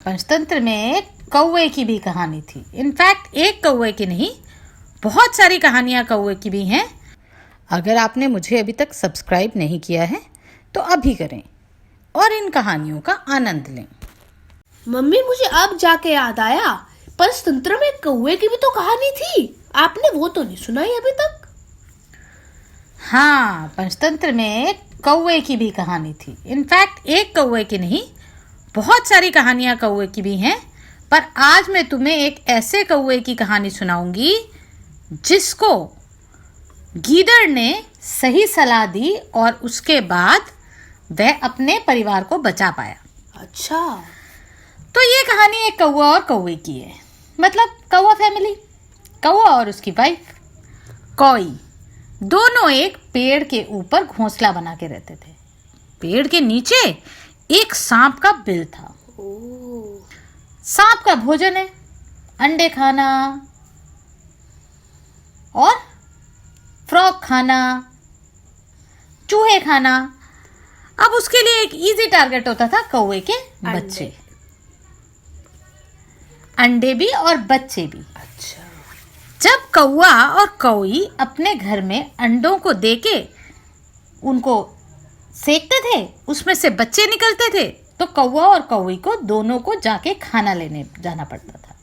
पंचतंत्र में एक कौवे की भी कहानी थी। इनफैक्ट एक कौवे की नहीं, बहुत सारी कहानियाँ कौवे की भी हैं। अगर आपने मुझे अभी तक सब्सक्राइब नहीं किया है तो अभी करें और इन कहानियों का आनंद लें। मम्मी, मुझे अब जाके याद आया, पंचतंत्र में कौवे की भी तो कहानी थी। आपने वो तो नहीं सुनाई अभी तक। हाँ, पंचतंत्र में एक कौवे की भी कहानी थी। इनफैक्ट एक कौवे की नहीं, बहुत सारी कहानियाँ कौवे की भी हैं। पर आज मैं तुम्हें एक ऐसे कौवे की कहानी सुनाऊंगी जिसको गीदड़ ने सही सलाह दी और उसके बाद वह अपने परिवार को बचा पाया। अच्छा, तो ये कहानी एक कौवा और कौवे की है। मतलब कौवा फैमिली, कौवा और उसकी वाइफ कौई, दोनों एक पेड़ के ऊपर घोंसला बना के रहते थे। पेड़ के नीचे एक सांप का बिल था। सांप का भोजन है अंडे खाना और फ्रॉग खाना, चूहे खाना। अब उसके लिए एक इजी टारगेट होता था कौवे के बच्चे, अंडे भी और बच्चे भी। अच्छा। जब कौवा और कौई अपने घर में अंडों को देके उनको सेकते थे, उसमें से बच्चे निकलते थे, तो कौवा और कौई को दोनों को जाके खाना लेने जाना पड़ता था।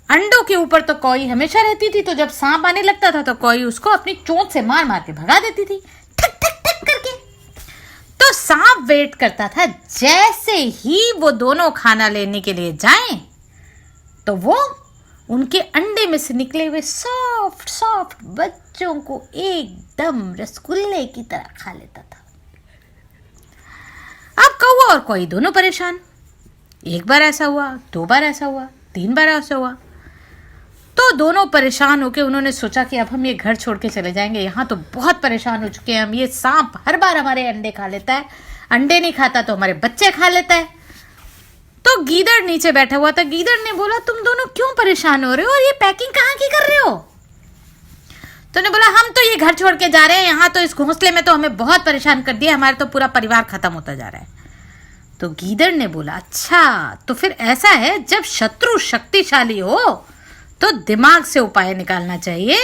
अंडों के ऊपर तो कौई हमेशा रहती थी, तो जब सांप आने लगता था तो कौई उसको अपनी चोंच से मार मार के भगा देती थी, ठक ठक ठक करके। तो सांप वेट करता था, जैसे ही वो दोनों खाना लेने के लिए जाएं तो वो उनके अंडे में से निकले हुए सॉफ्ट सॉफ्ट बच्चों को एकदम रसगुल्ले की तरह खा लेता था। अब कौवा और कोई दोनों परेशान। एक बार ऐसा हुआ, 2 बार ऐसा हुआ, 3 बार ऐसा हुआ। तो दोनों परेशान होकर उन्होंने सोचा कि अब हम ये घर छोड़ के चले जाएंगे। यहाँ तो बहुत परेशान हो चुके हैं हम। ये सांप हर बार हमारे अंडे खा लेता है, अंडे नहीं खाता तो हमारे बच्चे खा लेता है। तो गीदड़ नीचे बैठा हुआ था। गीदड़ ने बोला, तुम दोनों क्यों परेशान हो रहे हो और ये पैकिंग कहाँ की कर रहे हो? तो ने बोला, हम तो ये घर छोड़ के जा रहे हैं, यहाँ तो इस घोंसले में तो हमें बहुत परेशान कर दिया, हमारा तो पूरा परिवार खत्म होता जा रहा है। तो गीदड़ ने बोला, अच्छा तो फिर ऐसा है, जब शत्रु शक्तिशाली हो तो दिमाग से उपाय निकालना चाहिए।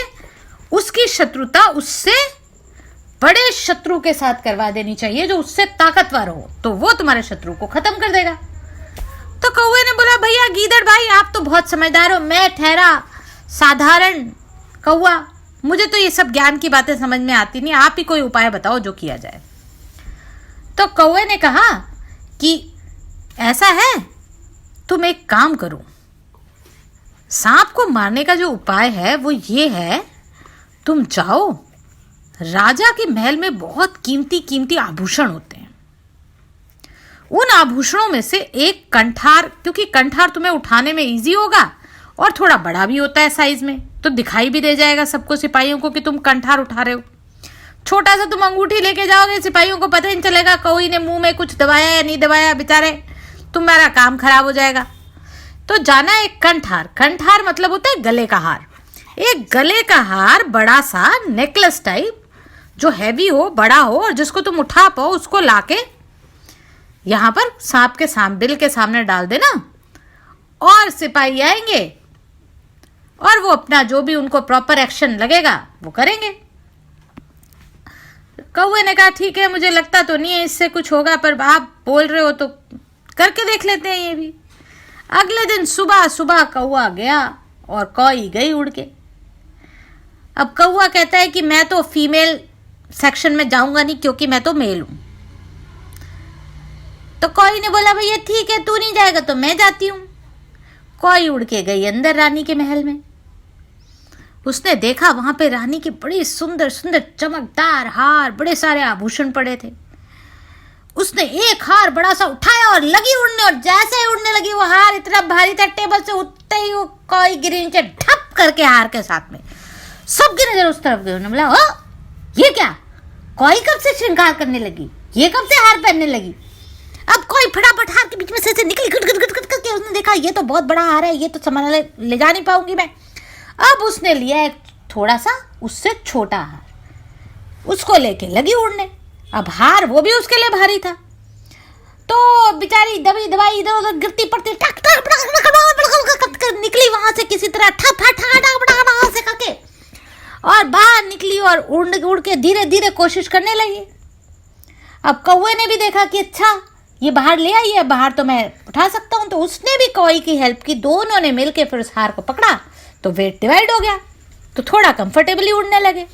उसकी शत्रुता उससे बड़े शत्रु के साथ करवा देनी चाहिए जो उससे ताकतवर हो, तो वो तुम्हारे शत्रु को खत्म कर देगा। तो कौवे ने बोला, भैया गीदड़ भाई, आप तो बहुत समझदार हो, मैं ठहरा साधारण कौवा, मुझे तो ये सब ज्ञान की बातें समझ में आती नहीं, आप ही कोई उपाय बताओ जो किया जाए। तो कौवे ने कहा कि ऐसा है, तुम एक काम करो, सांप को मारने का जो उपाय है वो ये है, तुम जाओ, राजा के महल में बहुत कीमती कीमती आभूषण होते हैं, उन आभूषणों में से एक कंठार, क्योंकि कंठार तुम्हें उठाने में इजी होगा और थोड़ा बड़ा भी होता है साइज में, तो दिखाई भी दे जाएगा सबको, सिपाहियों को, कि तुम कंठार उठा रहे हो। छोटा सा तुम अंगूठी लेके जाओगे, सिपाहियों को पता ही नहीं चलेगा कौई ने मुंह में कुछ दबाया या नहीं दबाया, बेचारे तुम्हारा काम खराब हो जाएगा। तो जाना एक कंठार, कंठार मतलब होता है गले का हार। एक गले का हार, बड़ा सा नेकलेस टाइप, जो हैवी हो, बड़ा हो और जिसको तुम उठा पाओ, उसको लाके यहाँ पर सांप के बिल के सामने डाल देना और सिपाही आएंगे और वो अपना जो भी उनको प्रॉपर एक्शन लगेगा वो करेंगे। कौवे ने कहा, ठीक है, मुझे लगता तो नहीं है इससे कुछ होगा, पर आप बोल रहे हो तो करके देख लेते हैं ये भी। अगले दिन सुबह सुबह कौवा गया और कौई गई उड़ के। अब कौवा कहता है कि मैं तो फीमेल सेक्शन में जाऊंगा नहीं, क्योंकि मैं तो मेल हूं। तो कौई ने बोला, भैया ठीक है, तू नहीं जाएगा तो मैं जाती हूँ। कौई उड़ के गई अंदर रानी के महल में। उसने देखा वहां पे रानी के बड़ी सुंदर सुंदर चमकदार हार, बड़े सारे आभूषण पड़े थे। उसने एक हार बड़ा सा उठाया और लगी उड़ने, और जैसे ही उड़ने लगी वो हार इतना भारी था, टेबल से उठते ही वो कौई गिरी नीचे ढप करके हार के साथ में। सबकी नजर उस तरफ गई। उन्होंने बोला, ओ ये क्या, कौई कब से श्रृंगार करने लगी, ये कब से हार पहनने लगी? अब कोई फटाफट हार के बीच में से निकली गुट गुट गुट गुट करके। उसने देखा ये तो बहुत बड़ा हार है, ये तो सामान ले जा नहीं पाऊंगी मैं। अब उसने लिया एक थोड़ा सा उससे छोटा हार, उसको लेके लगी उड़ने। अब हार वो भी उसके लिए भारी था, तो तो बेचारी दबी दबाई इधर उधर गिरती पड़ती टक टक निकली वहां से किसी तरह से करके और बाहर निकली और उड़ के धीरे धीरे कोशिश करने लगी। अब कौवे ने भी देखा कि अच्छा ये बाहर ले आई है, बाहर तो मैं उठा सकता हूँ, तो उसने भी कौई की हेल्प की। दोनों ने मिलके फिर उस हार को पकड़ा तो वेट डिवाइड हो गया, तो थोड़ा कंफर्टेबली उड़ने लगे।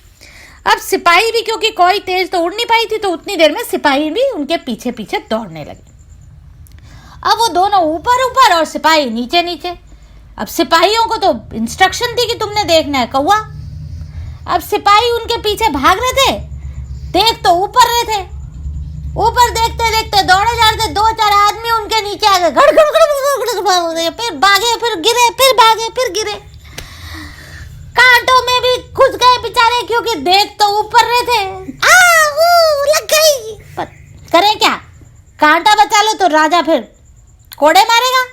अब सिपाही भी, क्योंकि कौई तेज तो उड़ नहीं पाई थी, तो उतनी देर में सिपाही भी उनके पीछे पीछे दौड़ने लगे। अब वो दोनों ऊपर ऊपर और सिपाही नीचे नीचे। अब सिपाहियों को तो इंस्ट्रक्शन थी कि तुमने देखना है कौवा। अब सिपाही उनके पीछे भाग रहे थे, देख तो ऊपर रहे थे, ऊपर देखते देखते दौड़े जा रहे थे। 2-4 आदमी उनके नीचे आ गए, घड़ फिर भागे, फिर गिरे, फिर भागे, फिर गिरे, कांटों में भी घुस गए बेचारे, क्योंकि देख तो ऊपर रहे थे। लग गई, पर करें क्या, कांटा बचा लो तो राजा फिर कोड़े मारेगा।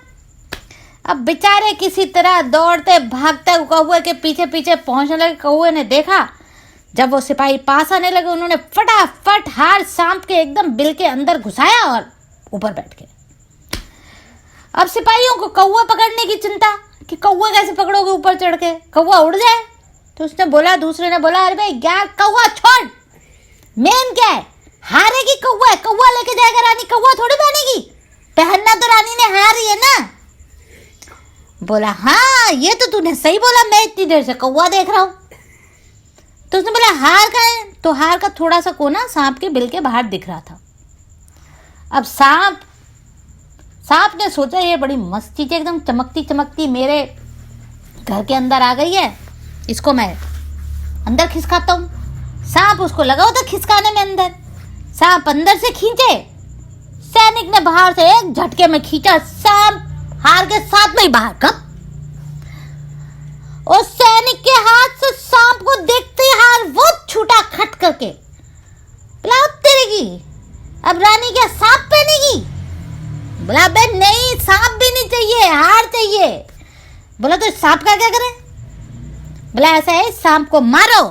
अब बेचारे किसी तरह दौड़ते भागते कौवे के पीछे पीछे पहुंचने लगे। कौवे ने देखा, जब वो सिपाही पास आने लगे, उन्होंने फटाफट हार सांप के एकदम बिल के अंदर घुसाया और ऊपर बैठ गए। अब सिपाहियों को कौवा पकड़ने की चिंता कि कौवा कैसे पकड़ोगे ऊपर चढ़ के, कौवा उड़ जाए। तो उसने बोला, दूसरे ने बोला, अरे भाई यार कौवा छोड़, मेन क्या है, हारेगी कौवा है, कौवा लेके जाएगा रानी, कौवा थोड़ी पहनेगी, पहनना तो रानी ने हार ही है ना। बोला हाँ ये तो तूने सही बोला, मैं इतनी देर से कौवा देख रहा हूं। तो उसने बोला हार का है, तो हार का थोड़ा सा कोना सांप के बिल के बाहर दिख रहा था। अब सांप ने सोचा ये बड़ी मस्त चीज एकदम चमकती चमकती मेरे घर के अंदर आ गई है, इसको मैं अंदर खिसकाता हूँ। सांप उसको लगा होता खिसकाने में अंदर, सांप अंदर से खींचे, सैनिक ने बाहर से एक झटके में खींचा, सांप हार के साथ में ही बाहर। कब उस सैनिक के हाथ से सांप को देखते ही हार वो छूटा खट करके। बोला तेरी, अब रानी क्या सांप पहनेगी? बोला बे नहीं, सांप भी नहीं चाहिए, हार चाहिए। बोला तो सांप का क्या करें? बोला ऐसा है, सांप को मारो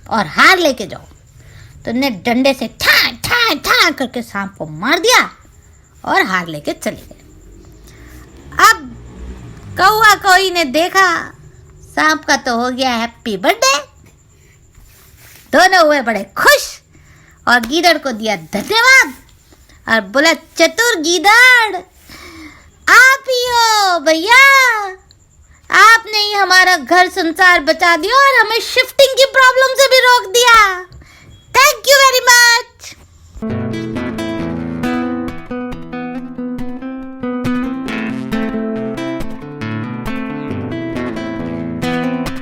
और हार लेके जाओ। तो ने डंडे से ठा ठा ठा करके सांप को मार दिया और हार लेके चले गए। अब कौवा कोई ने देखा सांप का तो हो गया हैप्पी बर्थडे, दोनों हुए बड़े खुश और गीदड़ को दिया धन्यवाद और बोला चतुर गीदड़ आप ही हो भैया, आपने ही हमारा घर संसार बचा दिया और हमें शिफ्टिंग की प्रॉब्लम से भी रोक दिया। Thank you very much.